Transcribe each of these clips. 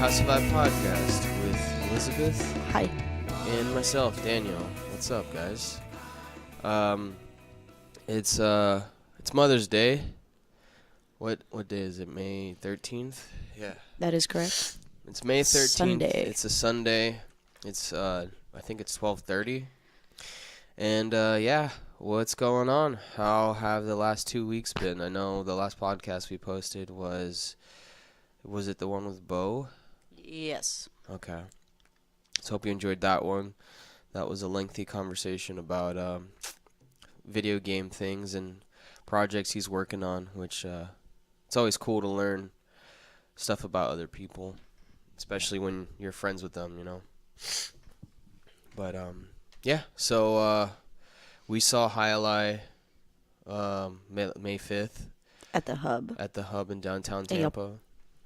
Classified Podcast with Elizabeth. Hi. And myself, Daniel. What's up, guys? It's Mother's Day. What day is it? May 13th? Yeah. That is correct. It's May 13th. Sunday. It's a Sunday. It's I think it's 12:30. And yeah, what's going on? How have the last 2 weeks been? I know the last podcast we posted was it the one with Bo? Yes. Okay. So hope you enjoyed that one. That was a lengthy conversation about video game things and projects he's working on, which it's always cool to learn stuff about other people, especially when you're friends with them, you know. But yeah, so we saw Eli May 5th At the hub. at the hub in downtown Tampa.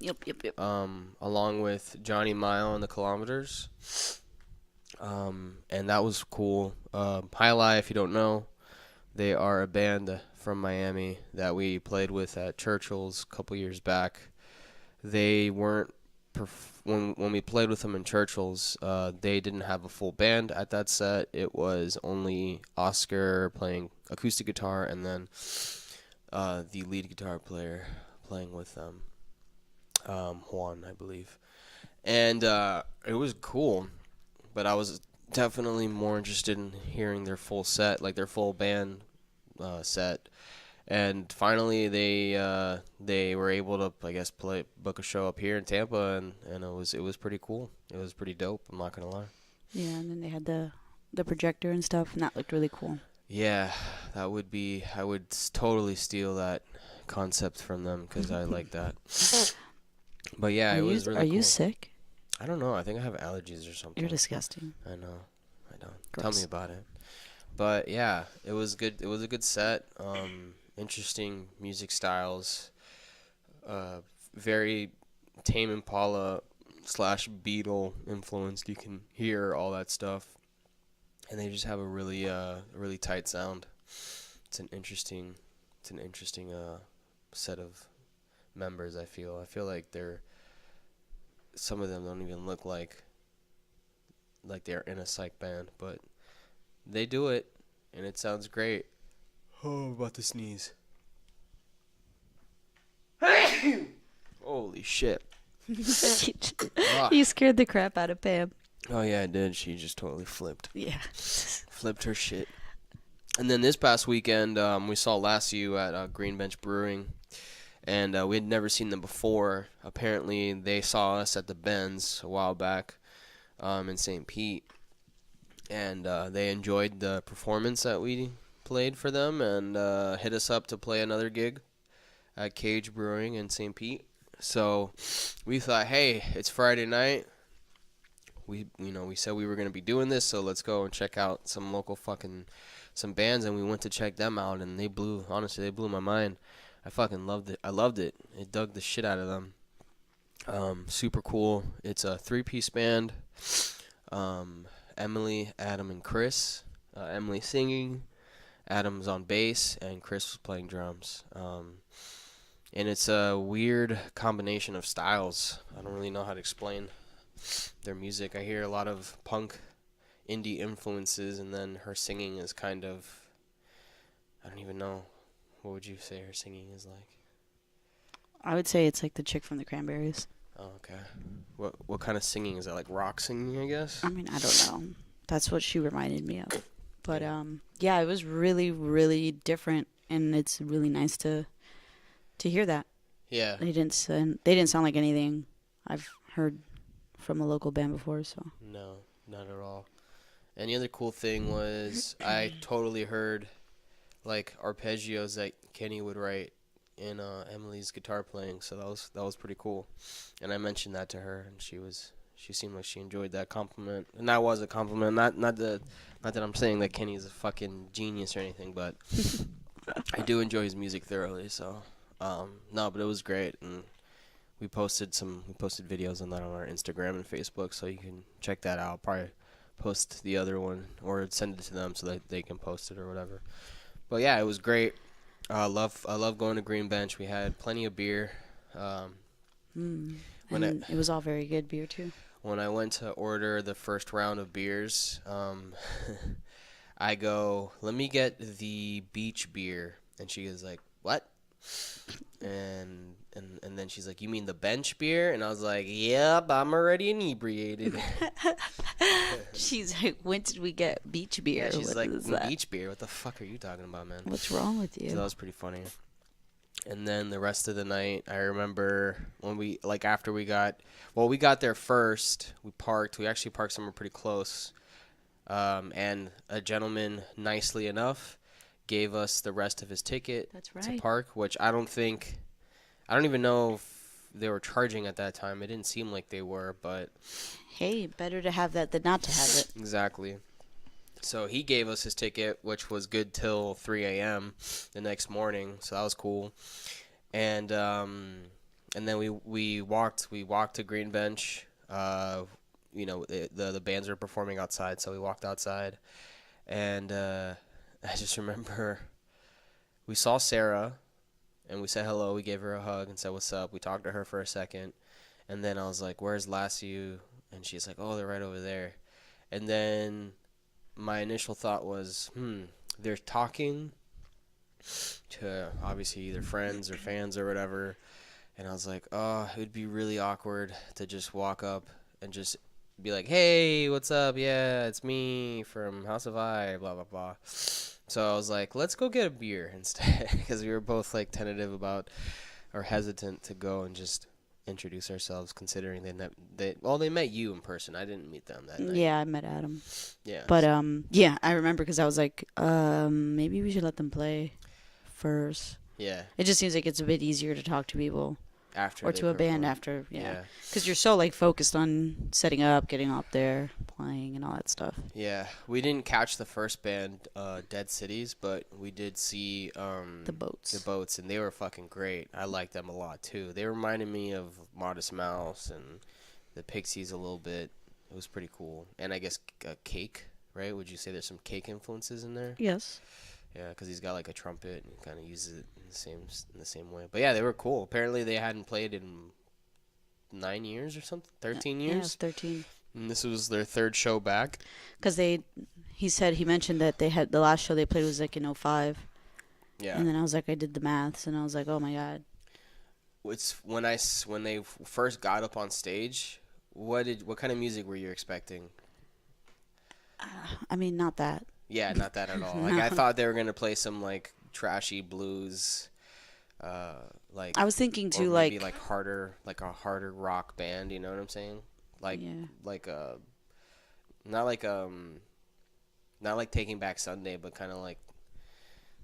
Yep. Along with Johnny Mile and the Kilometers. And that was cool. Highlight, if you don't know, they are a band from Miami that we played with at Churchill's a couple years back. They weren't when we played with them in Churchill's, they didn't have a full band at that set. It was only Oscar playing acoustic guitar and then the lead guitar player playing with them. Juan, I believe. And it was cool, but I was definitely more interested in hearing their full set, like their full band set. And finally, they were able to, I guess, book a show up here in Tampa, and it was pretty cool. It was pretty dope. I'm not gonna lie. Yeah, and then they had the projector and stuff, and that looked really cool. Yeah, I would totally steal that concept from them because I like that. But yeah, it was really cool. Are you sick? I don't know. I think I have allergies or something. You're disgusting. I know. I don't. Gross. Tell me about it. But yeah, it was good. It was a good set. Interesting music styles. Very Tame Impala / Beatle influenced. You can hear all that stuff, and they just have a really tight sound. It's an interesting set of members. I feel like some of them don't even look like they're in a psych band, but they do it, and it sounds great. Oh, I'm about to sneeze. Holy shit. You scared the crap out of Pam. Oh yeah, I did. She just totally flipped. Yeah. Flipped her shit. And then this past weekend, we saw Lasso at Green Bench Brewing. And we had never seen them before. Apparently, they saw us at the Benz a while back in St. Pete. And they enjoyed the performance that we played for them and hit us up to play another gig at Cage Brewing in St. Pete. So we thought, hey, it's Friday night. We said we were going to be doing this, so let's go and check out some bands. And we went to check them out, and they blew my mind. I fucking loved it. I loved it. It dug the shit out of them. Super cool. It's a 3-piece band. Emily, Adam, and Chris. Emily singing, Adam's on bass, and Chris was playing drums. And it's a weird combination of styles. I don't really know how to explain their music. I hear a lot of punk, indie influences, and then her singing is kind of, I don't even know. What would you say her singing is like? I would say it's like the chick from the Cranberries. Oh, okay. What kind of singing is that? Like rock singing, I guess? I mean, I don't know. That's what she reminded me of. But yeah, it was really, really different, and it's really nice to hear that. Yeah. They didn't sound like anything I've heard from a local band before, so. No, not at all. And the other cool thing was I totally heard like arpeggios that Kenny would write in Emily's guitar playing, so that was pretty cool. And I mentioned that to her, and she seemed like she enjoyed that compliment, and that was a compliment. Not that I'm saying that Kenny's a fucking genius or anything, but I do enjoy his music thoroughly. So no, but it was great, and we posted videos on that on our Instagram and Facebook, so you can check that out. Probably post the other one or send it to them so that they can post it or whatever. But yeah, it was great. I love going to Green Bench. We had plenty of beer. And it was all very good beer too. When I went to order the first round of beers, I go, let me get the beach beer. And she is like, what? And then she's like, you mean the bench beer? And I was like, yep, I'm already inebriated. She's like, when did we get beach beer? Yeah, she's what like, is that? beach beer? What the fuck are you talking about, man? What's wrong with you? So that was pretty funny. And then the rest of the night, I remember when we, like, after we got there first, we actually parked somewhere pretty close. And a gentleman, nicely enough, gave us the rest of his ticket to park, which I don't even know if they were charging at that time. It didn't seem like they were, but hey, better to have that than not to have it. Exactly. So he gave us his ticket, which was good till 3 a.m. the next morning, so that was cool. And then we walked to Green Bench. The bands were performing outside, so we walked outside, and I just remember we saw Sarah, and we said hello. We gave her a hug and said what's up. We talked to her for a second, and then I was like, "Where's Lassiu?" And she's like, "Oh, they're right over there." And then my initial thought was, they're talking to obviously either friends or fans or whatever. And I was like, oh, it would be really awkward to just walk up and just be like, hey, what's up? Yeah, it's me from House of I, blah, blah, blah. So I was like, let's go get a beer instead, because we were both like tentative about or hesitant to go and just introduce ourselves, considering they met you in person. I didn't meet them that night. Yeah, I met Adam. Yeah. But yeah, I remember because I was like, maybe we should let them play first. Yeah. It just seems like it's a bit easier to talk to people After or to a band after, because you're so like focused on setting up, getting up there, playing, and all that stuff. Yeah, we didn't catch the first band, Dead Cities, but we did see The Boats, and they were fucking great. I liked them a lot too. They reminded me of Modest Mouse and the Pixies a little bit. It was pretty cool, and I guess Cake, right? Would you say there's some Cake influences in there? Yes. Yeah, because he's got like a trumpet and kind of uses it in the same way. But yeah, they were cool. Apparently, they hadn't played in 9 years or something, 13 years. Yeah, 13. And this was their third show back. Because he mentioned that they had the last show they played was like in 05. Yeah. And then I was like, I did the maths, and I was like, oh my god. It's when they first got up on stage. What kind of music were you expecting? I mean, not that. Yeah, not that at all. Like I thought they were gonna play some like trashy blues, like I was thinking too, or maybe like a harder rock band. You know what I'm saying? Like yeah. not like Taking Back Sunday, but kind of like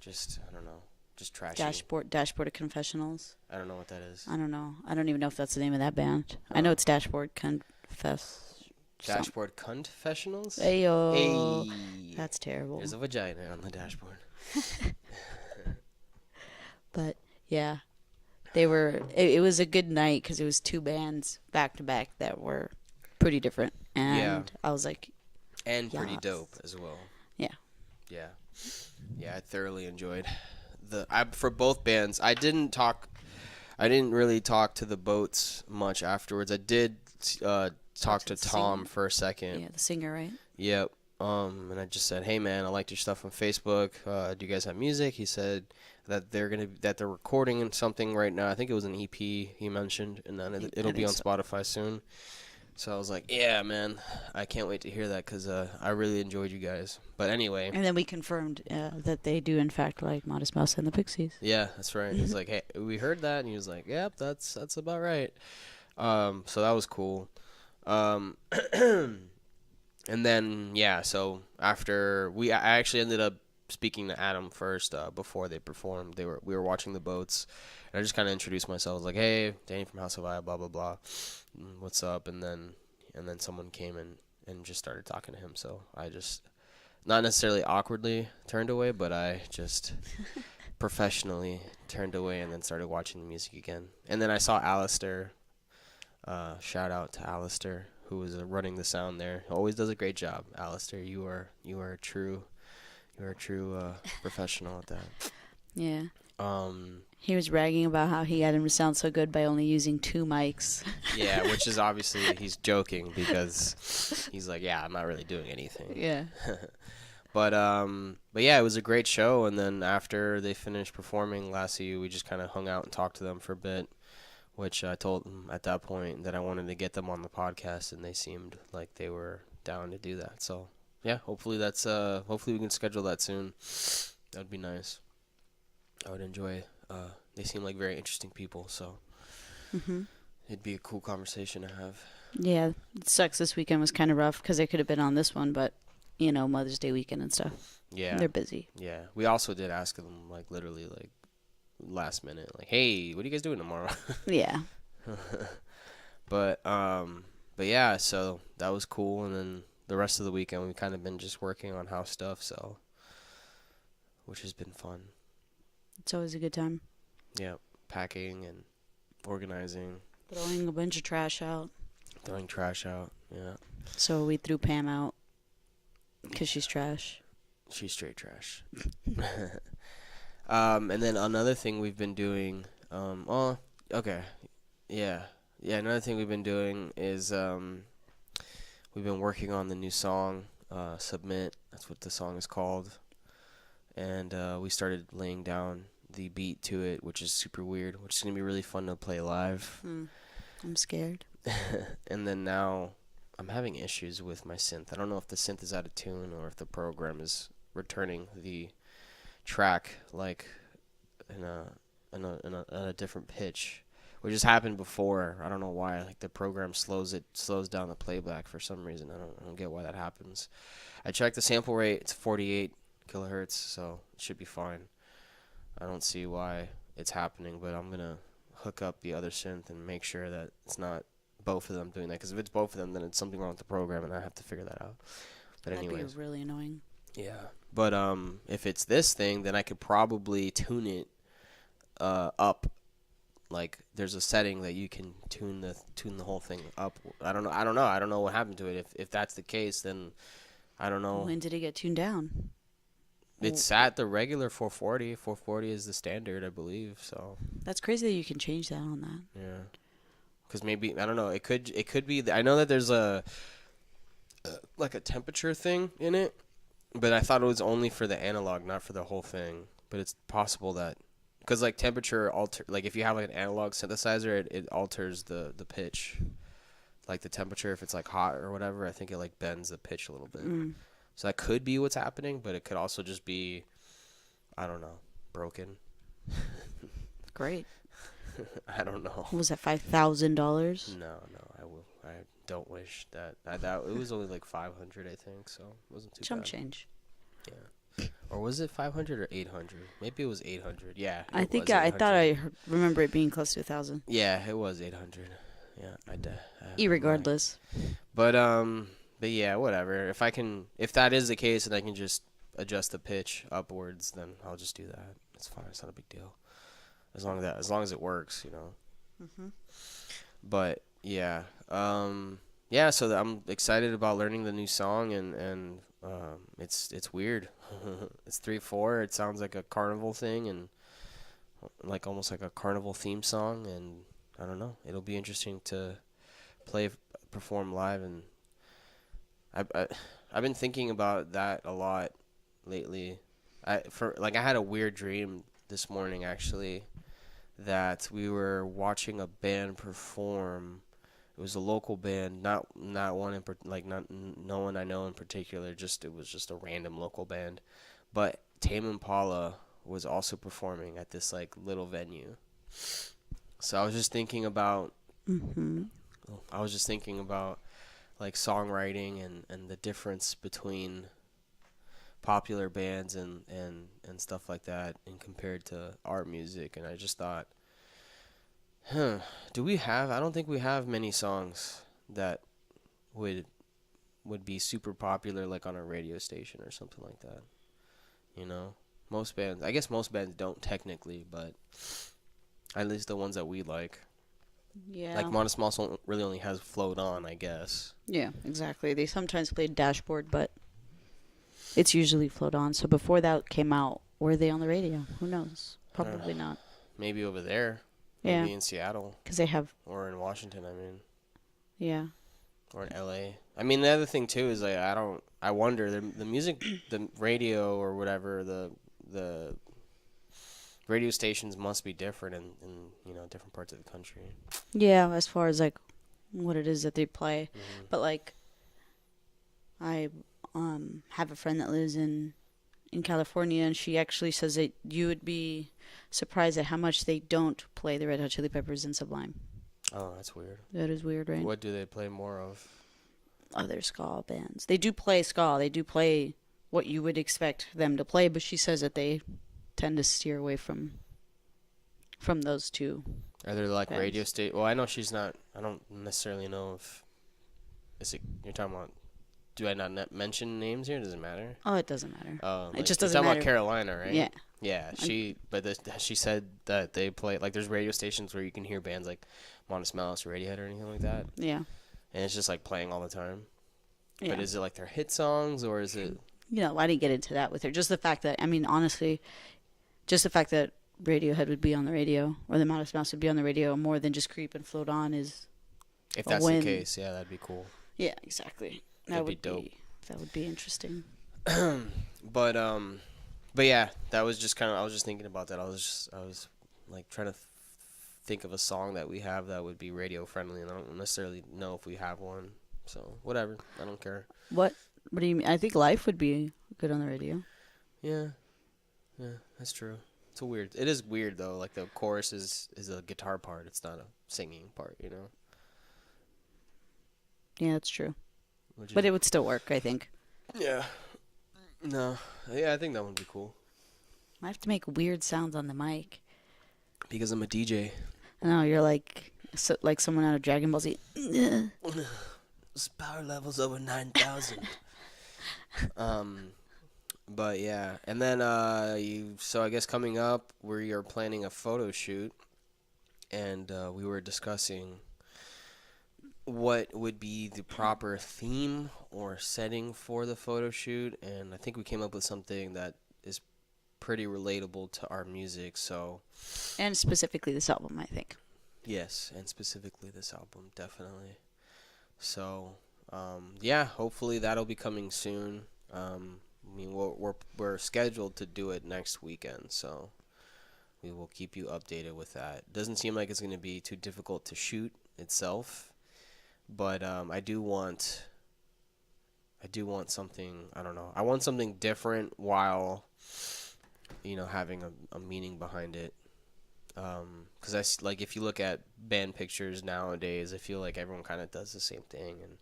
just I don't know, just trashy. Dashboard of Confessionals. I don't know what that is. I don't know. I don't even know if that's the name of that band. I know it's Dashboard Confess. Dashboard Confessionals? Ayo. Hey. That's terrible. There's a vagina on the dashboard. But, yeah. It was a good night because it was two bands back to back that were pretty different. And I was like... And pretty dope as well. Yeah. Yeah. Yeah, I thoroughly enjoyed for both bands. I didn't really talk to the Boats much afterwards. I did talk to Tom for a second. Yeah, the singer, right? Yep. And I just said, "Hey man, I liked your stuff on Facebook. Do you guys have music?" He said that they're recording something right now. I think it was an EP he mentioned, and then it'll be on Spotify soon. So I was like, "Yeah, man, I can't wait to hear that because I really enjoyed you guys." But anyway. And then we confirmed that they do in fact like Modest Mouse and the Pixies. Yeah, that's right. He's like, "Hey, we heard that," and he was like, "Yep, that's about right." So that was cool. And then so after I actually ended up speaking to Adam first before they performed. We were watching the Boats, and I just kind of introduced myself. I was like, "Hey, Danny from House of I, blah blah blah, what's up?" And then someone came and just started talking to him. So I just not necessarily awkwardly turned away, but I just professionally turned away and then started watching the music again. And then I saw Alistair. Shout out to Alistair, who was running the sound there. Always does a great job. Alistair, you are a true professional at that. Yeah. He was bragging about how he got him to sound so good by only using 2 mics. Yeah, which is obviously he's joking because he's like, yeah, I'm not really doing anything. Yeah. But yeah, it was a great show. And then after they finished performing Lassie, we just kind of hung out and talked to them for a bit, which I told them at that point that I wanted to get them on the podcast, and they seemed like they were down to do that. So yeah, hopefully we can schedule that soon. That would be nice. I would enjoy. They seem like very interesting people, so it'd be a cool conversation to have. Yeah, it sucks. This weekend was kind of rough because they could have been on this one, but Mother's Day weekend and stuff. Yeah, they're busy. Yeah, we also did ask them like literally like last minute, like, hey, what are you guys doing tomorrow? Yeah. But yeah, so that was cool, and then the rest of the weekend we've kind of been just working on house stuff, so which has been fun. It's always a good time. Yeah, packing and organizing. Throwing a bunch of trash out. Yeah. So we threw Pam out because she's trash. She's straight trash. And then another thing we've been doing, another thing we've been doing is we've been working on the new song, Submit. That's what the song is called. And we started laying down the beat to it, which is super weird, which is going to be really fun to play live. I'm scared. And then now I'm having issues with my synth. I don't know if the synth is out of tune or if the program is returning the track like in a different pitch, which has happened before. I don't know why. Like the program slows down the playback for some reason. I don't get why that happens. I checked the sample rate. It's 48 kilohertz, so it should be fine. I don't see why it's happening, but I'm gonna hook up the other synth and make sure that it's not both of them doing that. Because if it's both of them, then it's something wrong with the program, and I have to figure that out. But anyways, that'd be really annoying. Yeah, but if it's this thing, then I could probably tune it up. Like there's a setting that you can tune the whole thing up. I don't know what happened to it. If that's the case, then I don't know. When did it get tuned down? It's at the regular 440. 440 is the standard, I believe. So that's crazy that you can change that on that. Yeah, because maybe I don't know. It could be. I know that there's a temperature thing in it, but I thought it was only for the analog, not for the whole thing. But it's possible that because like temperature if you have like an analog synthesizer, it alters the pitch, like the temperature if it's like hot or whatever. I think it like bends the pitch a little bit. So that could be what's happening, but it could also just be, I don't know, broken. Great. I don't know. Was that $5,000? No, I don't wish that. It was only like 500, I think, so it wasn't too Chump bad. change. Yeah. Or was it 500 or 800? Maybe it was 800. Yeah. I thought I remember it being close to 1,000. Yeah, it was 800. Yeah, Irregardless. But yeah, whatever. If that is the case and I can just adjust the pitch upwards, then I'll just do that. It's fine. It's not a big deal. As long as it works, But yeah, So I'm excited about learning the new song, and it's weird. It's 3/4. It sounds like a carnival thing, and like almost like a carnival theme song. And I don't know. It'll be interesting to perform live, and I've been thinking about that a lot lately. I had a weird dream this morning actually, that we were watching a band perform. It was a local band, not one no one I know in particular. It was just a random local band, but Tame Impala was also performing at this like little venue. So I was just thinking about. Like songwriting and the difference between popular bands and stuff like that and compared to our music, and I just thought, I don't think we have many songs that would be super popular like on a radio station or something like that. Most bands don't technically, but at least the ones that we like. Yeah. Like Modest Mouse really only has Float On, I guess. Yeah, exactly. They sometimes played Dashboard, but it's usually Float On. So before that came out, were they on the radio? Who knows? Probably not. maybe over there, Yeah. maybe in Seattle Because they have. or in Washington. I mean, Yeah. or in LA. I mean, the other thing too is like I wonder the music, the radio or whatever the radio stations must be different in different parts of the country. Yeah, as far as like what it is that they play. Mm-hmm. But like I have a friend that lives in California, and she actually says that you would be surprised at how much they don't play the Red Hot Chili Peppers in Sublime. Oh, that's weird. That is weird, right? What do they play more of? Other ska bands. They do play ska. They do play what you would expect them to play, but she says that they tend to steer away from those two. Are there like bands. radio state? Well, I know she's not. I don't necessarily know if is it. You're talking about. Do I not mention names here? Does it matter? Oh, it doesn't matter. Like, It just you're doesn't talking matter. about Carolina, right? Yeah. Yeah, she said that they play like there's radio stations where you can hear bands like Modest Mouse or Radiohead or anything like that, Yeah. and it's just like playing all the time. Yeah. But is it like their hit songs or is it? I didn't get into that with her. Just the fact that, I mean, honestly, just the fact that Radiohead would be on the radio or the Modest Mouse would be on the radio more than just Creep and Float On is. If that's the case, yeah, that'd be cool. Yeah, exactly. That'd be dope. That would be interesting. But yeah, that was just kind of. I was just thinking about that. I was like trying to think of a song that we have that would be radio friendly, and I don't necessarily know if we have one. So whatever, I don't care. What do you mean? I think Life would be good on the radio. Yeah, that's true. It is weird though. Like the chorus is a guitar part. It's not a singing part. Yeah, that's true. But it would still work, I think. Yeah. No. Yeah, I think that would be cool. I have to make weird sounds on the mic. Because I'm a DJ. I know, you're like someone out of Dragon Ball Z. Power levels over 9,000. But yeah. And then so I guess coming up, we are planning a photo shoot. And we were discussing what would be the proper theme or setting for the photo shoot, and I think we came up with something that is pretty relatable to our music. And specifically this album, I think. Yes, and specifically this album, definitely. So yeah, hopefully that'll be coming soon. I mean, we're scheduled to do it next weekend, so we will keep you updated with that. Doesn't seem like it's going to be too difficult to shoot itself. But I do want something. I don't know. I want something different while, having a meaning behind it. Because like if you look at band pictures nowadays, I feel like everyone kind of does the same thing, and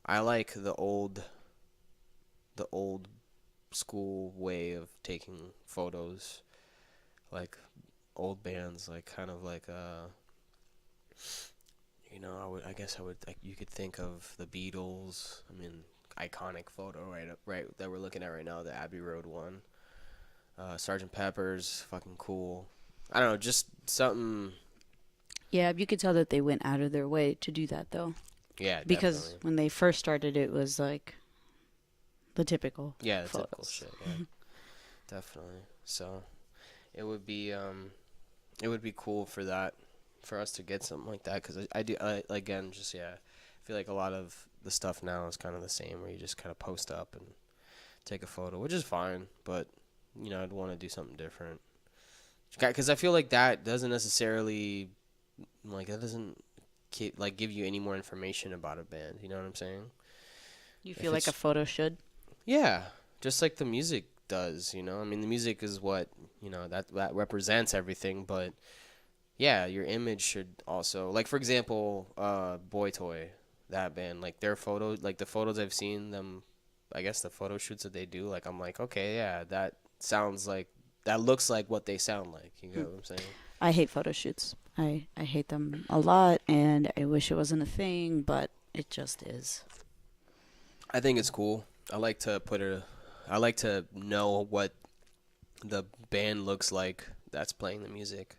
I like the old school way of taking photos, like old bands, like kind of like you could think of the Beatles. I mean, iconic photo, right, that we're looking at right now, the Abbey Road one. Sgt. Pepper's, fucking cool. I don't know, just something. Yeah, you could tell that they went out of their way to do that, though. Yeah, because definitely. when they first started, it was like the typical. Yeah, the photos. typical shit. Yeah, definitely. So, it would be cool for that. For us to get something like that, because I feel like a lot of the stuff now is kind of the same, where you just kind of post up and take a photo, which is fine, but I'd want to do something different, because I feel like that doesn't necessarily give you any more information about a band. You know what I'm saying? You feel like a photo should? Yeah, just like the music does. I mean, the music is what that represents everything, but. Yeah, your image should also, like, for example, Boy Toy, that band, like their photos, like the photos I've seen them, I guess the photo shoots that they do, like I'm like, okay, yeah, that looks like what they sound like. You know what I'm saying? I hate photo shoots. I hate them a lot, and I wish it wasn't a thing, but it just is. I think it's cool. I like to know what the band looks like that's playing the music.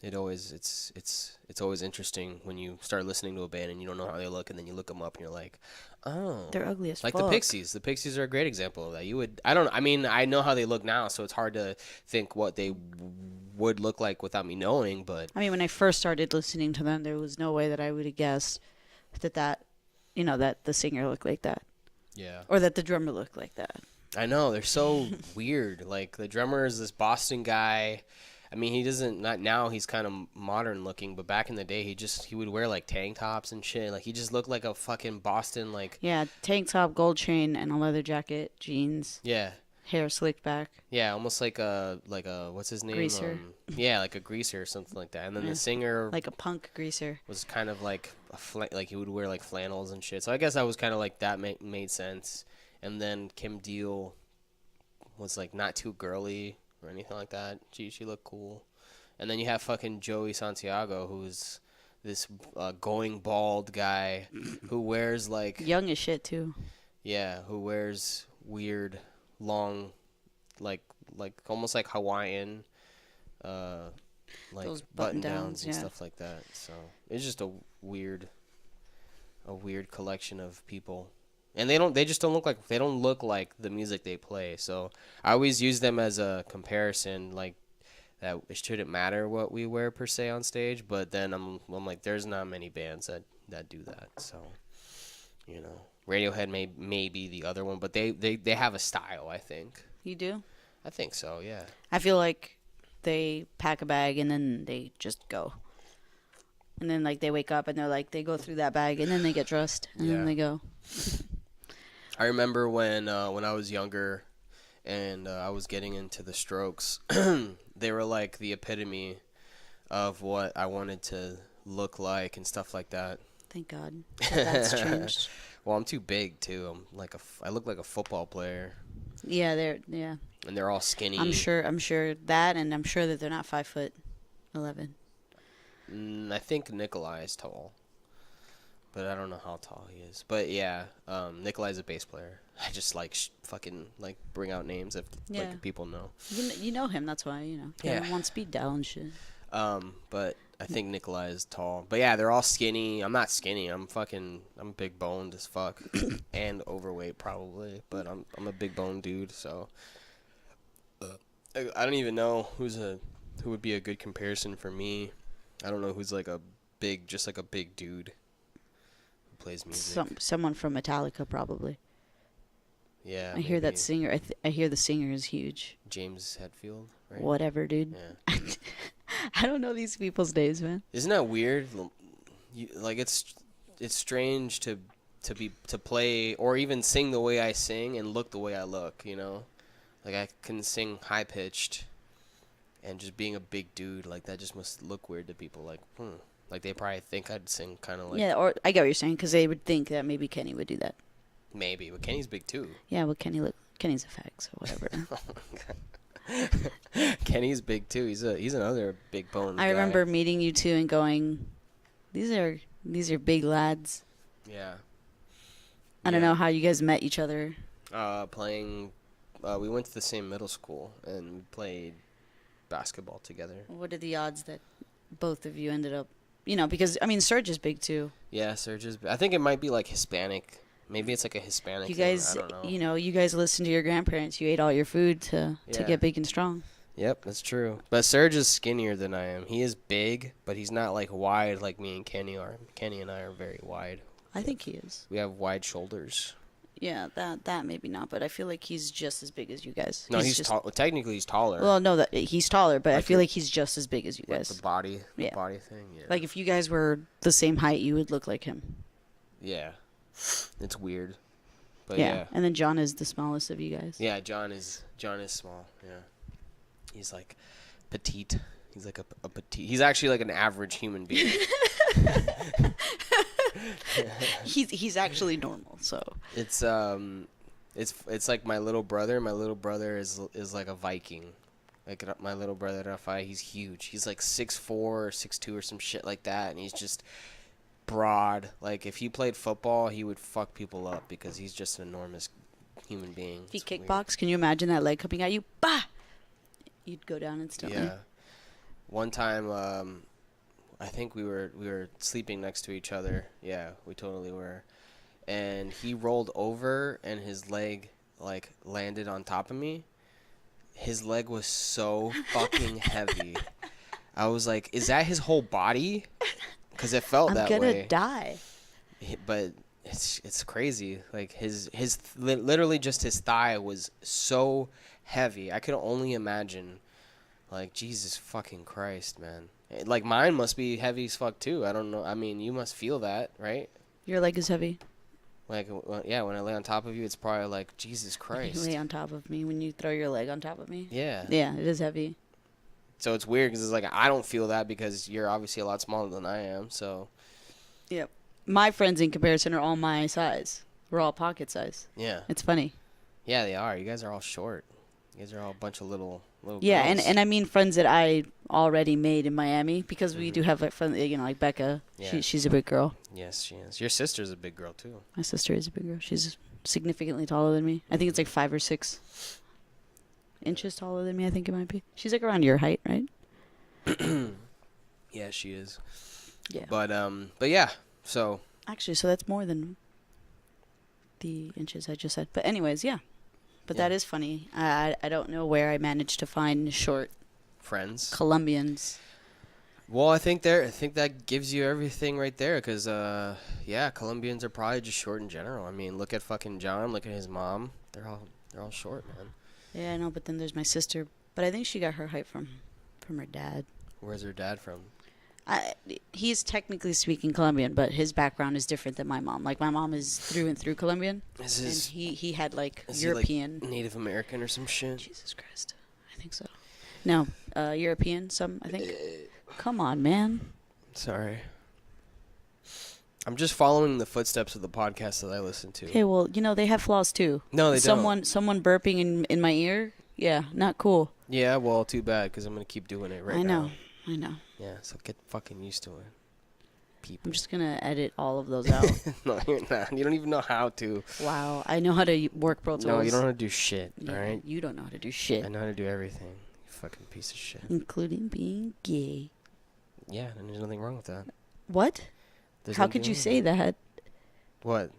It's always interesting when you start listening to a band and you don't know how they look, and then you look them up and you're like, oh, They're ugly as like fuck. the Pixies. The Pixies are a great example of that. I mean, I know how they look now, so it's hard to think what they would look like without me knowing. But I mean, when I first started listening to them, there was no way that I would have guessed that that the singer looked like that, yeah, or that the drummer looked like that. I know they're so weird. Like the drummer is this Boston guy. I mean, he doesn't not now. He's kind of modern looking, but back in the day, he would wear like tank tops and shit. Like he just looked like a fucking Boston like. Yeah, tank top, gold chain, and a leather jacket, jeans, Yeah, hair slicked back, yeah, almost like a what's his name? greaser. Yeah, like a greaser or something like that. And then Yeah. the singer Like a punk greaser. was kind of like like he would wear like flannels and shit. So I guess I was kind of like that made sense. And then Kim Deal was like not too girly or anything like that. She looked cool. And then you have fucking Joey Santiago, who's this going bald guy who wears like Young as shit too. yeah, who wears weird long like almost like Hawaiian like Those button button-downs, downs and yeah. stuff like that. So it's just a weird collection of people. And they just don't look like the music they play. So I always use them as a comparison, like that it shouldn't matter what we wear per se on stage, but then I'm like there's not many bands that do that. So, Radiohead may be the other one, but they have a style, I think. You do? I think so, yeah. I feel like they pack a bag and then they just go. And then like they wake up and they're like they go through that bag and then they get dressed and then they go. I remember when I was younger and I was getting into the Strokes, they were like the epitome of what I wanted to look like and stuff like that. Thank God that's changed. Well, I'm too big too. I look like a football player. Yeah, And they're all skinny. I'm sure that, and I'm sure that they're not 5'11". I think Nikolai is tall, but I don't know how tall he is. But yeah, Nikolai's a bass player. I just fucking bring out names if people know. You know him, that's why Yeah. Kevin wants speed dial and shit. But I think Nikolai is tall. But yeah, they're all skinny. I'm not skinny. I'm big boned as fuck and overweight probably. But I'm a big boned dude. So I don't even know who would be a good comparison for me. I don't know who's just a big dude who plays music. Someone from Metallica probably. Yeah. I hear that singer. I hear the singer is huge. James Hetfield, right? Whatever, dude. Yeah. I don't know these people's names, man. Isn't that weird? It's strange to play or even sing the way I sing and look the way I look, Like I can sing high pitched and just being a big dude, that just must look weird to people. Like they probably think I'd sing kind of like... Yeah, or I get what you're saying, because they would think that maybe Kenny would do that. Maybe, but Kenny's big too. Yeah, well, Kenny's a fag, so whatever. Kenny's big too. He's another big bone guy. I remember meeting you two and going, these are big lads. Yeah. I don't know how you guys met each other. Playing... we went to the same middle school and we played basketball together. What are the odds that both of you ended up... because, Serge is big too. Yeah, Serge is... I think it might be Hispanic. Maybe it's a Hispanic you guys, thing. I don't know. You guys listened to your grandparents. You ate all your food to get big and strong. Yep, that's true. But Serge is skinnier than I am. He is big, but he's not wide like me and Kenny are. Kenny and I are very wide. I think he is. We have wide shoulders. Yeah, that maybe not, but I feel like he's just as big as you guys. No, he's tall. Technically, he's taller. Well, no, that he's taller, but I feel like he's just as big as you guys. The body thing. Yeah. Like if you guys were the same height, you would look like him. Yeah, it's weird. But yeah, and then John is the smallest of you guys. Yeah, John is small. Yeah, he's petite. He's a petite. He's actually an average human being. He's actually normal. So it's like my little brother. My little brother is like a Viking. Like my little brother Rafi, he's huge. He's 6'4" or 6'2" or some shit like that, and he's just broad. Like if he played football, he would fuck people up because he's just an enormous human being. If he kickbox, can you imagine that leg coming at you? Bah! You'd go down instantly. Yeah. One time, I think we were sleeping next to each other. Yeah, we totally were. And he rolled over, and his leg like landed on top of me. His leg was so fucking heavy. I was like, "Is that his whole body?" Because it felt I'm that gonna way. die. But it's crazy. Like literally just his thigh was so heavy. I could only imagine. Like, Jesus fucking Christ, man. Like, mine must be heavy as fuck too. I don't know. I mean, you must feel that, right? Your leg is heavy. Like, yeah, when I lay on top of you, it's probably like, Jesus When you Christ. lay on top of me, when you throw your leg on top of me. Yeah. Yeah, it is heavy. So it's weird because it's like, I don't feel that because you're obviously a lot smaller than I am. So, Yep. My friends, in comparison, are all my size. We're all pocket size. yeah. It's funny. Yeah, they are. You guys are all short. You guys are all a bunch of little Yeah, girls. and I mean friends that I already made in Miami, because we do have a friend, like Becca. Yeah. She's a big girl. Yes, she is. Your sister's a big girl, too. My sister is a big girl. She's significantly taller than me. I think it's like 5 or 6 inches taller than me, I think it might be. She's like around your height, right? Yeah, she is. Yeah. But yeah, so. Actually, so that's more than the inches I just said. But anyways, yeah. But Yeah. that is funny. I don't know where I managed to find short Friends. Colombians. Well, I think that gives you everything right there, because yeah, Colombians are probably just short in general. I mean, look at fucking John. Look at his mom. They're all short, man. Yeah, I know. But then there's my sister. But I think she got her height from her dad. Where's her dad from? He's technically speaking Colombian, but his background is different than my mom. Like, my mom is through and through Colombian, and he had like European, he, like, Native American or some shit. Jesus Christ, I think so. No, European. I think. Come on, man. Sorry. I'm just following the footsteps of the podcast that I listen to. Okay, well, they have flaws too. No, they don't. Someone burping in my ear. Yeah, not cool. Yeah, well, too bad, because I'm gonna keep doing it right now. I know. Yeah, so get fucking used to it. People. I'm just gonna edit all of those out. No, you're not. You don't even know how to. Wow, I know how to work Pro Tools. No, you don't know how to do shit, Yeah, alright? you don't know how to do shit. I know how to do everything. You fucking piece of shit. Including being gay. Yeah, and there's nothing wrong with that. What? There's How nothing could you wrong say with that? What?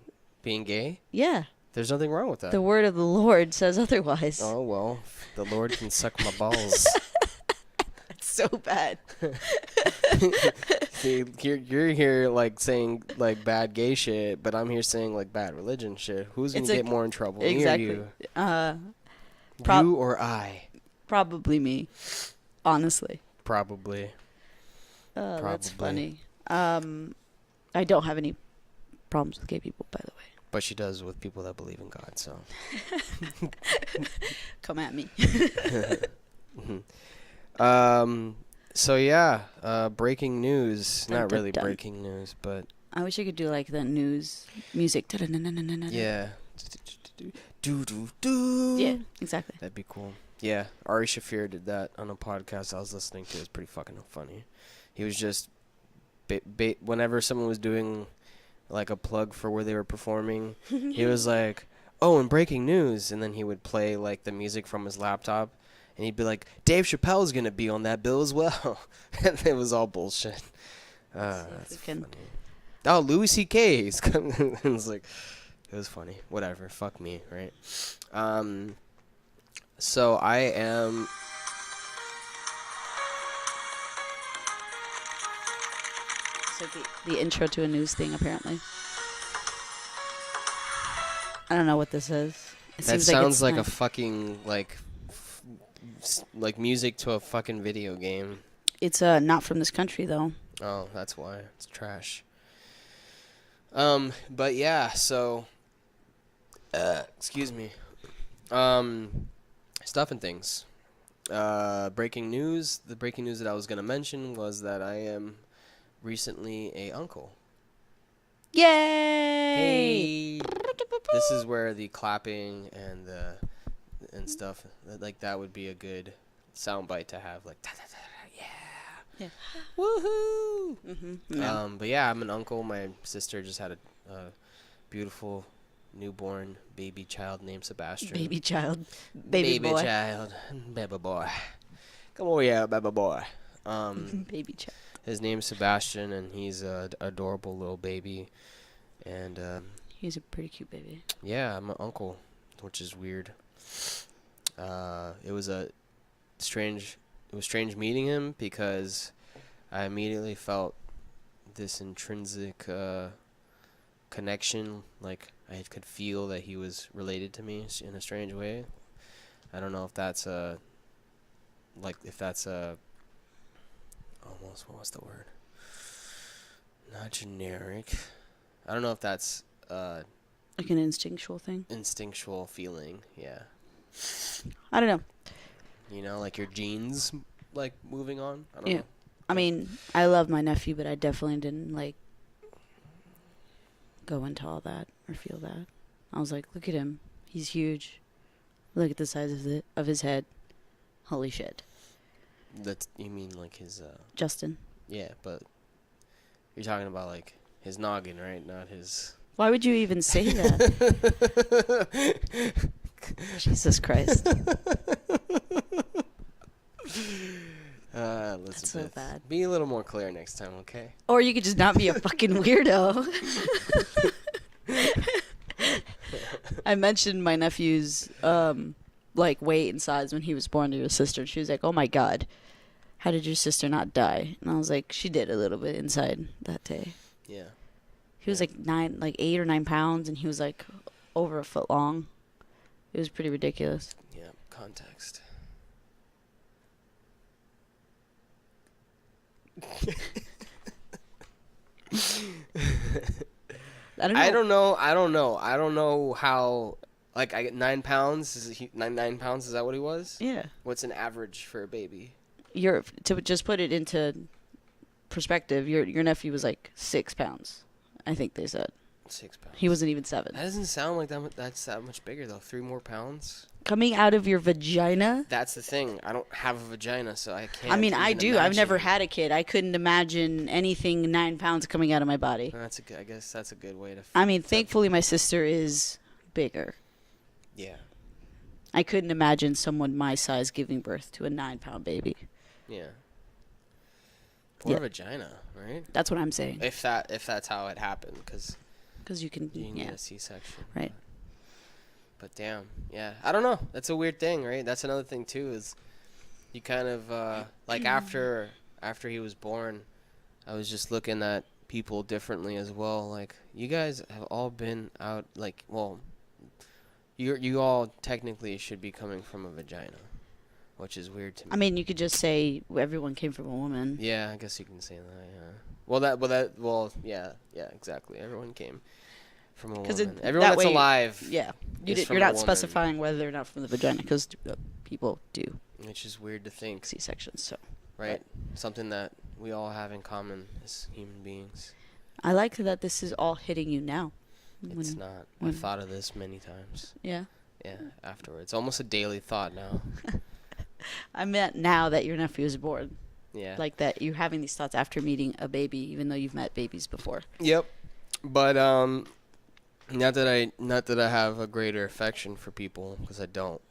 Being gay? Yeah. There's nothing wrong with that. The word of the Lord says otherwise. Oh, well, the Lord can suck my balls. That's so bad. See, you're here, like, saying, like, bad gay shit, but I'm here saying, like, bad religion shit. Who's going to get more in trouble? Exactly. Me or you? You or I? Probably me. Honestly. Probably. Oh, that's funny. I don't have any problems with gay people, by the way. But she does with people that believe in God, so. Come at me. So yeah, breaking news. Dun, Not dun, really dun. breaking news, but I wish I could do like the news music. yeah. Do do do. Yeah, exactly. That'd be cool. Yeah, Ari Shafir did that on a podcast I was listening to. It was pretty fucking funny. He was just whenever someone was doing like a plug for where they were performing, he was like, "Oh, and breaking news," and then he would play like the music from his laptop. And he'd be like, Dave Chappelle's going to be on that bill as well. And it was all bullshit. That's funny. Oh, Louis C.K. is coming. It was like, it was funny. Whatever. Fuck me, right? So I am... It's like the intro to a news thing, apparently. I don't know what this is. It That seems sounds like it's a fucking, like music to a fucking video game. It's not from this country, though. Oh, that's why. It's trash. But yeah, so excuse me. Stuff and things. Breaking news. The breaking news that I was gonna mention was that I am recently a uncle. Yay! Hey. This is where the clapping and stuff like that would be a good soundbite to have, like yeah. Woohoo! Yeah. But yeah, I'm an uncle. My sister just had a beautiful newborn baby child named Sebastian. Baby child. Baby boy. Child. Baby boy. Come over here, baby boy. Baby child. His name's Sebastian, and he's a adorable little baby. And He's a pretty cute baby. yeah, I'm an uncle, which is weird. It was strange meeting him because I immediately felt this intrinsic connection, like I could feel that he was related to me in a strange way. I don't know if that's almost, what was the word? Not generic. I don't know if that's like an instinctual thing. Instinctual feeling, yeah. I don't know. You know, like your genes, like moving on. I don't know. I mean, I love my nephew, but I definitely didn't like go into all that or feel that. I was like, look at him. He's huge. Look at the size of his head. Holy shit. You mean like his Justin. Yeah, but you're talking about like his noggin, right? Not his. Why would you even say that? Jesus Christ. Elizabeth, that's so bad. Be a little more clear next time, okay? Or you could just not be a fucking weirdo. I mentioned my nephew's like weight and size when he was born to his sister. She was like, "Oh my God, how did your sister not die?" And I was like, "She did a little bit inside that day." Yeah. He was like 8 or 9 pounds, and he was like over a foot long. It was pretty ridiculous. Yeah. Context. I don't know how. Like, I get 9 pounds. 9 pounds? Is that what he was? Yeah. What's an average for a baby? To just put it into perspective, your nephew was like 6 pounds. I think they said 6 pounds. He wasn't even 7. That doesn't sound like that's that much bigger though. 3 more pounds. Coming out of your vagina? That's the thing. I don't have a vagina, so I can't. I mean, I do. Imagine. I've never had a kid. I couldn't imagine anything 9 pounds coming out of my body. I guess that's a good way to. I mean, thankfully, my sister is bigger. Yeah. I couldn't imagine someone my size giving birth to a 9-pound baby. Yeah. Poor vagina, right? That's what I'm saying. If that's how it happened, because you need a C-section. Right. But damn, yeah, I don't know. That's a weird thing, right? That's another thing too. Is you kind of like after he was born, I was just looking at people differently as well. Like, you guys have all been out. Like, well, you all technically should be coming from a vagina, which is weird to me. I mean, you could just say everyone came from a woman. Yeah, I guess you can say that. Yeah. Yeah, exactly. Everyone came from a woman. Everyone that's alive. Yeah, you're not specifying whether or not from the vagina, because people do. Which is weird to think. C-sections, so. Right. Something that we all have in common as human beings. I like that this is all hitting you now. It's not. I've thought of this many times. Yeah. Yeah, afterwards. Almost a daily thought now. I meant now that your nephew is born. Yeah. Like that you're having these thoughts after meeting a baby, even though you've met babies before. Yep. But not that I have a greater affection for people, because I don't.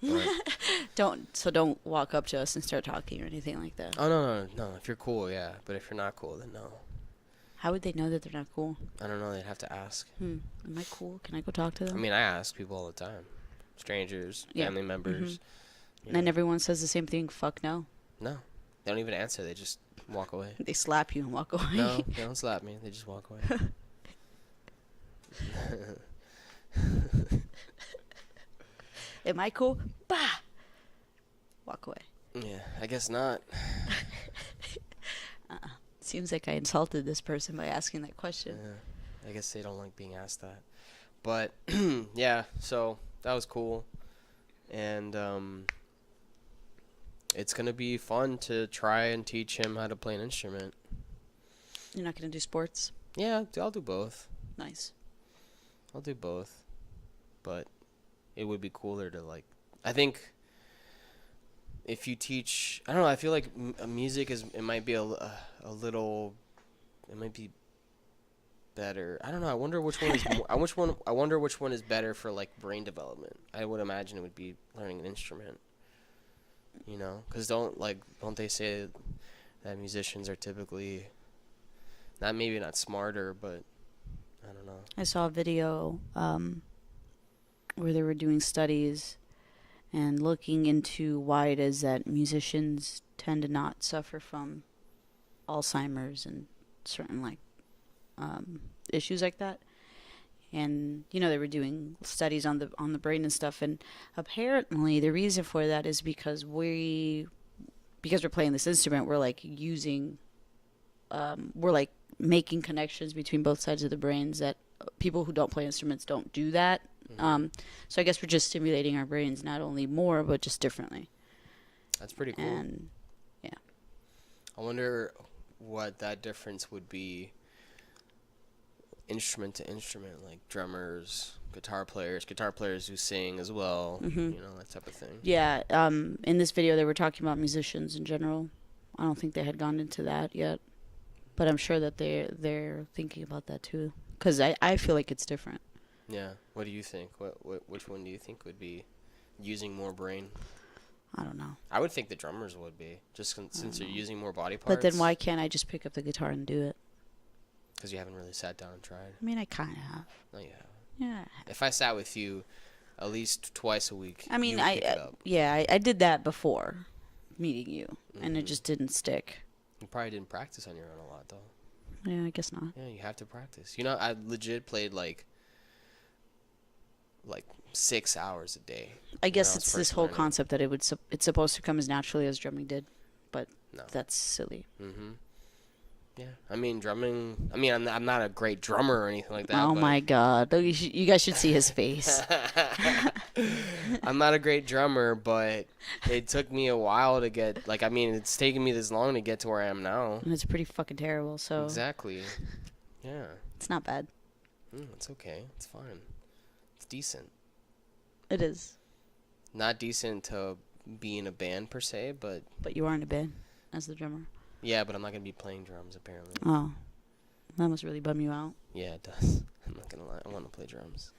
Don't walk up to us and start talking or anything like that. Oh no. If you're cool, yeah. But if you're not cool, then no. How would they know that they're not cool? I don't know. They'd have to ask. Am I cool? Can I go talk to them? I mean, I ask people all the time. Strangers, family members. Mm-hmm. And everyone says the same thing. Fuck no. No. They don't even answer. They just walk away. They slap you and walk away. No, they don't slap me. They just walk away. Am I cool? Bah! Walk away. Yeah, I guess not. Seems like I insulted this person by asking that question. Yeah, I guess they don't like being asked that. But, yeah, so that was cool. And it's going to be fun to try and teach him how to play an instrument. You're not going to do sports? Yeah, I'll do both. Nice. I'll do both. But it would be cooler to, like, I think if you teach, I don't know, I feel like music it might be a little, it might be better. I don't know. I wonder which one is I wonder which one is better for, like, brain development. I would imagine it would be learning an instrument. You know, because don't they say that musicians are typically not smarter, but I don't know. I saw a video where they were doing studies and looking into why it is that musicians tend to not suffer from Alzheimer's and certain issues like that. And they were doing studies on the brain and stuff, and apparently the reason for that is because we're playing this instrument, we're making connections between both sides of the brains that people who don't play instruments don't do that. Mm-hmm. So I guess we're just stimulating our brains not only more but just differently. That's pretty cool. And yeah, I wonder what that difference would be instrument to instrument, like drummers, guitar players who sing as well, that type of thing. Yeah, in this video they were talking about musicians in general. I don't think they had gone into that yet, but I'm sure that they're thinking about that too, because I feel like it's different. Yeah. What do you think? Which one do you think would be using more brain? I don't know. I would think the drummers would be, just since you're using more body parts. But then why can't I just pick up the guitar and do it? Because you haven't really sat down and tried. I mean, I kind of have. No, you haven't. Yeah. If I sat with you at least twice a week, I mean, you would pick it up. I did that before meeting you, and it just didn't stick. You probably didn't practice on your own a lot, though. Yeah, I guess not. Yeah, you have to practice. I legit played like 6 hours a day. I guess it's this whole concept that it's supposed to come as naturally as drumming did, but no. That's silly. Mm-hmm. Yeah, I mean drumming. I mean, I'm not a great drummer or anything like that. Oh my God, you guys should see his face. I'm not a great drummer, but it took me a while to get. It's taken me this long to get to where I am now. And it's pretty fucking terrible. So exactly. Yeah. It's not bad. It's okay. It's fine. It's decent. It is. Not decent to be in a band per se, but. But you are in a band as the drummer. Yeah, but I'm not going to be playing drums, apparently. Oh. That must really bum you out. Yeah, it does. I'm not going to lie. I want to play drums.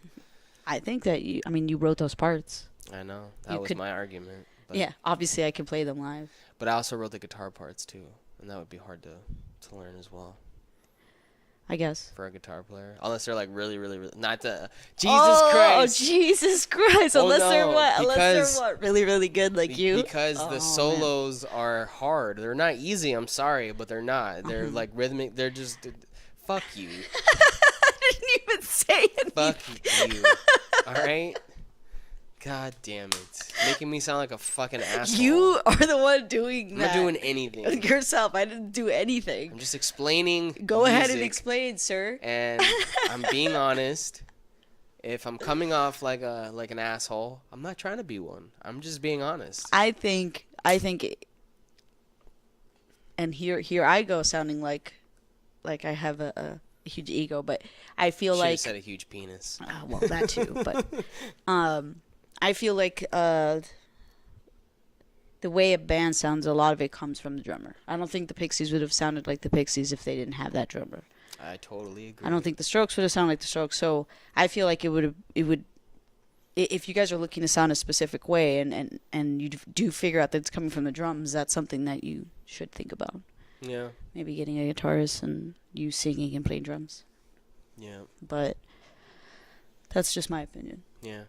I think that you wrote those parts. I know. That was my argument. But yeah, obviously I can play them live. But I also wrote the guitar parts, too. And that would be hard to learn as well. I guess. For a guitar player. Unless they're really, really, really... Not the... Jesus Christ! Oh, Jesus Christ! Unless they're what? Unless they're what? Really, really good like you? Because the solos are hard. They're not easy, I'm sorry, but they're not. They're rhythmic. They're just... Fuck you. I didn't even say anything. Fuck you. Alright? God damn it. Making me sound like a fucking asshole. You are the one doing that. I'm not doing anything. Yourself. I didn't do anything. I'm just explaining Go ahead and explain, sir. And I'm being honest. If I'm coming off like an asshole, I'm not trying to be one. I'm just being honest. I think and here I go sounding like I have a huge ego, but I feel like... Should've said a huge penis. Well, that too, but... I feel like the way a band sounds, a lot of it comes from the drummer. I don't think the Pixies would have sounded like the Pixies if they didn't have that drummer. I totally agree. I don't think the Strokes would have sounded like the Strokes. So I feel like it would if you guys are looking to sound a specific way and you do figure out that it's coming from the drums, that's something that you should think about. Yeah. Maybe getting a guitarist and you singing and playing drums. Yeah. But that's just my opinion. Yeah.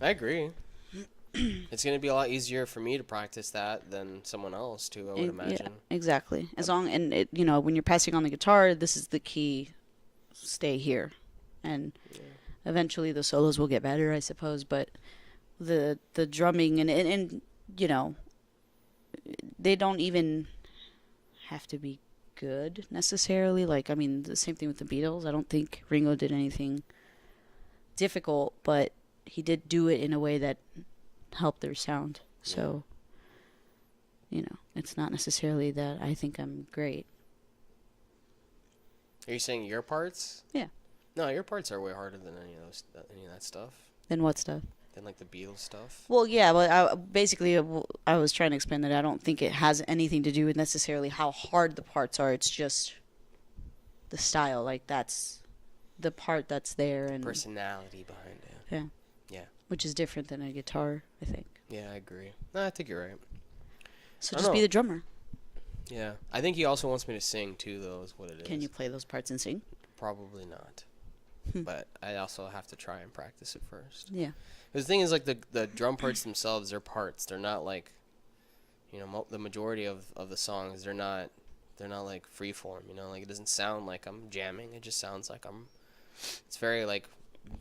I agree. It's going to be a lot easier for me to practice that than someone else too, I would imagine. Yeah, exactly. When you're passing on the guitar, this is the key. Stay here. And eventually the solos will get better, I suppose, but the drumming and they don't even have to be good necessarily. The same thing with the Beatles. I don't think Ringo did anything difficult, but he did do it in a way that helped their sound. So, it's not necessarily that I think I'm great. Are you saying your parts? Yeah. No, your parts are way harder than any of that stuff. Then what stuff? Than the Beatles stuff. Well, yeah, but I was trying to explain that I don't think it has anything to do with necessarily how hard the parts are. It's just the style. That's the part that's there and personality behind it. Yeah. Yeah. Which is different than a guitar, I think. Yeah, I agree. No, I think you're right. So just be the drummer. Yeah. I think he also wants me to sing too, though, is what it is. Can you play those parts and sing? Probably not. But I also have to try and practice it first. Yeah. The thing is, like, the drum parts themselves, they're parts. They're not like, the majority of the songs, they're not like free form, like it doesn't sound like I'm jamming. It just sounds like it's very like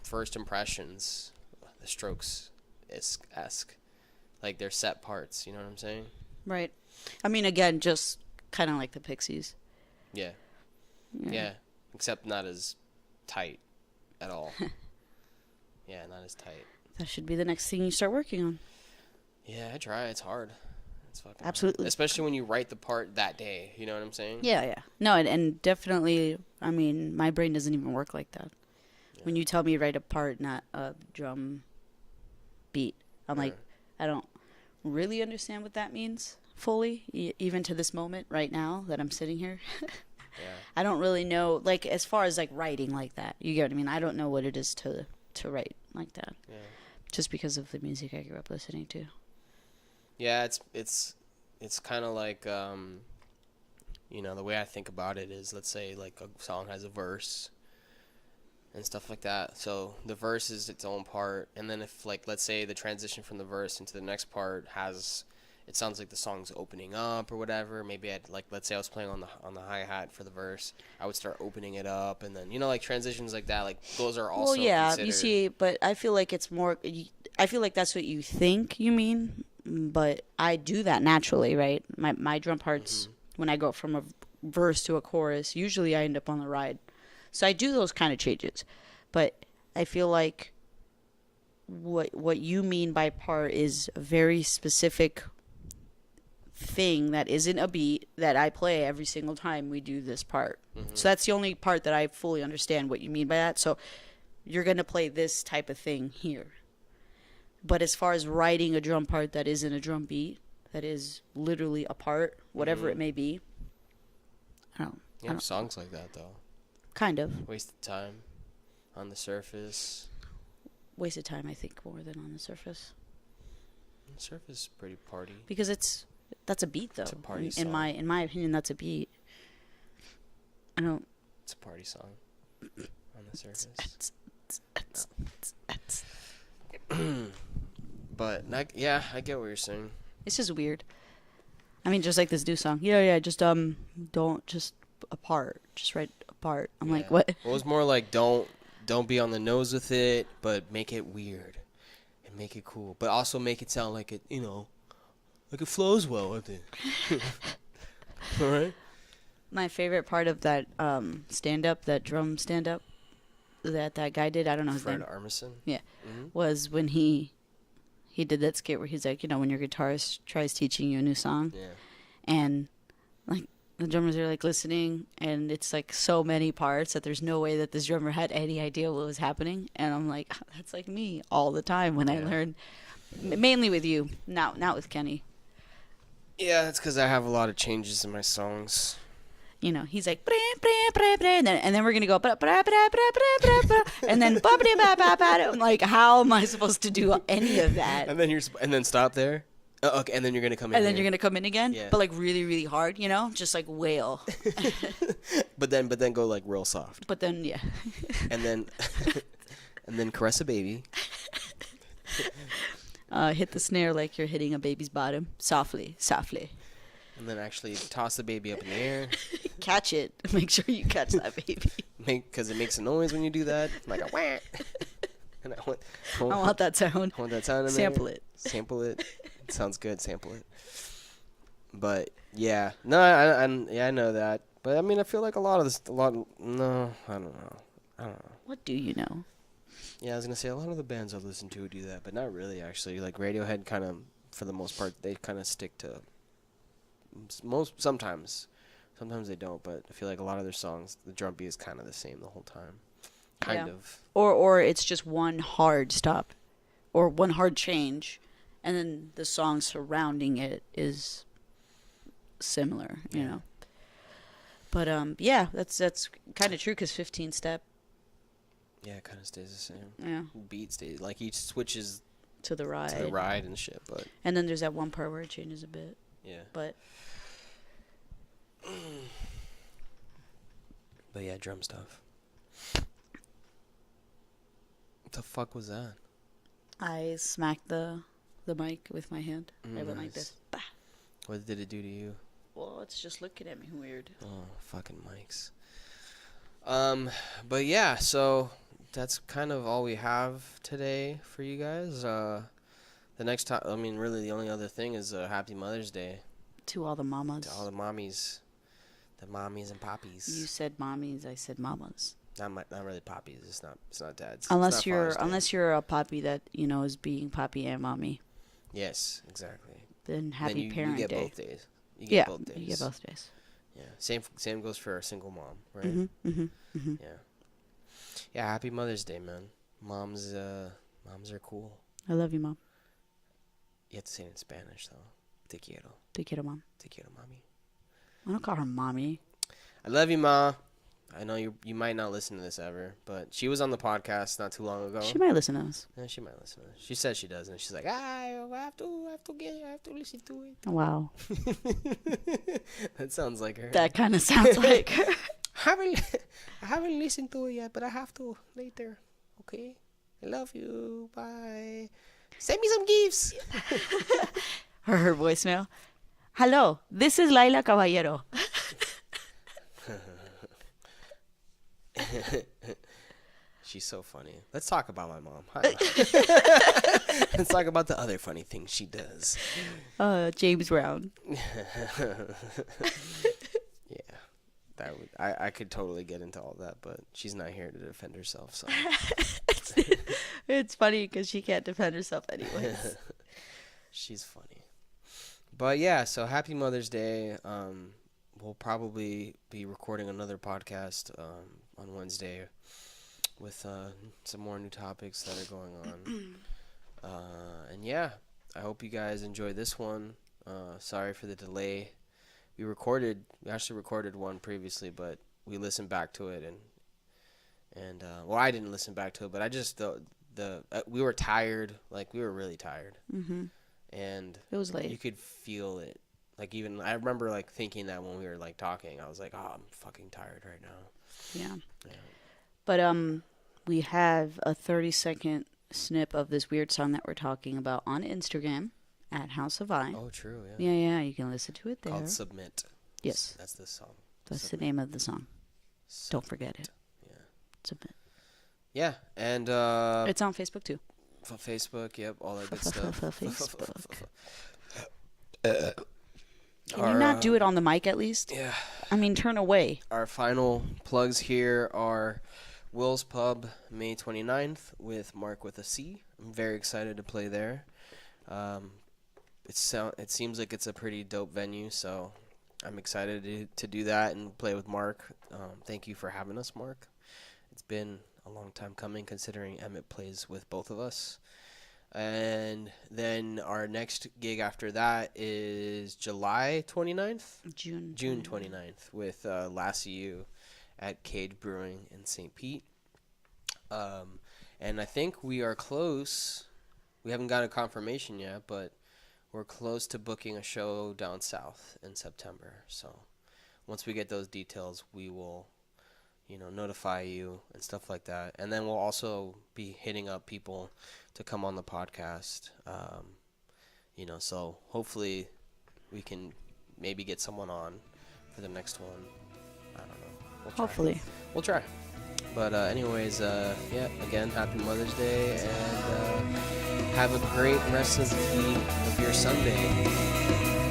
first impressions, the Strokes esque. Like they're set parts, you know what I'm saying? Right. I mean, again, just kind of like the Pixies. Yeah. Yeah. Except not as tight at all. Yeah, not as tight. That should be the next thing you start working on. Yeah, I try. It's hard. It's fucking Absolutely. hard. Especially when you write the part that day. You know what I'm saying? Yeah, yeah. No, and definitely, I mean, my brain doesn't even work like that. Yeah. When you tell me write a part, not a drum beat, I'm like, I don't really understand what that means fully, even to this moment right now that I'm sitting here. Yeah. I don't really know, like, as far as, like, writing like that. You get what I mean? I don't know what it is to write like that. Yeah. Just because of the music I grew up listening to. Yeah, it's kind of like, the way I think about it is, let's say, like, a song has a verse and stuff like that. So the verse is its own part, and then if, like, let's say the transition from the verse into the next part it sounds like the song's opening up or whatever. Maybe let's say I was playing on the hi-hat for the verse. I would start opening it up, and then, like, transitions like that, like, those are also considered. You see, but I feel like it's more, I feel like that's what you think you mean, but I do that naturally, right? My drum parts, when I go from a verse to a chorus, usually I end up on the ride. So I do those kind of changes. But I feel like what you mean by part is a very specific thing that isn't a beat that I play every single time we do this part. So that's the only part that I fully understand what you mean by that. So you're going to play this type of thing here. But as far as writing a drum part that isn't a drum beat, that is literally a part, whatever it may be, I don't. You have songs like that, though. Kind of. Wasted time on the surface. Wasted time, I think, more than on the surface. The surface is pretty party. Because that's a beat, though. It's a party in song. In my opinion, that's a beat. I don't. It's a party song on the surface. But yeah, I get what you're saying. It's just weird. I mean, just like this new song. Yeah. Just don't just a part. Just write a part. I'm like, what? Well, it was more like don't be on the nose with it, but make it weird and make it cool, but also make it sound like it, like it flows well with it. All right. My favorite part of that stand-up, that drum stand-up that guy did, I don't know his name. Fred Armisen? Yeah. Was when he did that skit where he's like, when your guitarist tries teaching you a new song. Yeah. And, like, the drummers are, like, listening, and it's, like, so many parts that there's no way that this drummer had any idea what was happening. And I'm like, that's like me all the time when I learn. Mainly with you, not with Kenny. Yeah, that's because I have a lot of changes in my songs. He's like, and then we're going to go, and then, I'm like, how am I supposed to do any of that? And then stop there? Okay, and then you're going to come in. And then you're going to come in again? Yeah. But, like, really, really hard, just like wail. But then go, like, real soft. But then, yeah. And then caress a baby. Hit the snare like you're hitting a baby's bottom. Softly. And then actually toss the baby up in the air. Catch it. Make sure you catch that baby. Because it makes a noise when you do that. Like a wah. And I want that sound. I want that sound in Sample there. it. Sample it. It sounds good. Sample it. But, yeah. No, I know that. But, I mean, I feel like no, I don't know. What do you know? Yeah, I was going to say a lot of the bands I listen to do that, but not really, actually. Like, Radiohead kind of, for the most part, they kind of stick to sometimes they don't, but I feel like a lot of their songs, the drum beat is kind of the same the whole time. Kind of. Or it's just one hard stop or one hard change, and then the song surrounding it is similar, you know. But that's kind of true because 15 step. Yeah, it kind of stays the same. Yeah. Beat stays like each switches to the ride and shit, but. And then there's that one part where it changes a bit. Yeah. But But yeah, drum stuff. What the fuck was that? I smacked the mic with my hand. I went like Nice. this. Bah. What did it do to you? Well, it's just looking at me weird. Oh, fucking mics. But yeah, so that's kind of all we have today for you guys. The next time, I mean, really, the only other thing is Happy Mother's Day To all the mamas. to all the mommies and poppies. You said mommies, I said mamas. Not really poppies. It's not dads. Unless It's not Father's Day. you're a poppy that is being poppy and mommy, Yes, exactly. then happy then parent you get day. both days. You get both days. You get both days. Yeah. Same goes for a single mom, right? Mm-hmm. Yeah. Yeah. Happy Mother's Day, man. Moms are cool. I love you, mom. You have to say it in Spanish though. Te quiero. Te quiero, mom. Te quiero, mami. I don't call her mommy. I love you, ma. I know you might not listen to this ever, but she was on the podcast not too long ago. She might listen to us. Yeah, she might listen to it. She says she does, and she's like, I have to listen to it. Wow. That sounds like her. That kind of sounds like her. I haven't listened to it yet, but I have to later. Okay? I love you. Bye. Send me some gifts. Her voicemail. Hello, this is Laila Caballero. She's so funny. Let's talk about my mom. Hi, let's talk about the other funny things she does. James Brown. Yeah, that would I could totally get into all that, but she's not here to defend herself. So It's funny because she can't defend herself anyways. she's funny. But yeah, so happy Mother's Day. We'll probably be recording another podcast on Wednesday with some more new topics that are going on. And yeah, I hope you guys enjoy this one. Sorry for the delay. We actually recorded one previously, but we listened back to it and well, I didn't listen back to it, but I just we were tired, like we were really tired. Mm-hmm. And It was late. you could feel it. Like even I remember like thinking that when we were like talking, I was like, "Oh, I'm fucking tired right now." Yeah. Yeah. But we have a 30-second snip of this weird song that we're talking about on Instagram at House of I. Oh, true. Yeah. Yeah, you can listen to it there. Called Submit. Yes. That's the song. That's Submit. the name of the song. Don't forget it. Yeah. Submit. Yeah, and It's on Facebook too. for Facebook, yep, all that good stuff. Facebook. Can Can you not do it on the mic at least? Yeah. I mean, turn away. Our final plugs here are Will's Pub, May 29th, with Mark with a C. I'm very excited to play there. It seems like it's a pretty dope venue, so I'm excited to do that and play with Mark. Thank you for having us, Mark. It's been a long time coming, considering Emmett plays with both of us. And then our next gig after that is July 29th? June 29th with Lassie U at Cage Brewing in St. Pete. And I think we are close. We haven't got a confirmation yet, but we're close to booking a show down south in September. So once we get those details, we will, notify you and stuff like that. And then we'll also be hitting up people to come on the podcast. So hopefully we can maybe get someone on for the next one. I don't know. We'll try. Hopefully. We'll try. But anyways, again, happy Mother's Day, and have a great rest of your Sunday.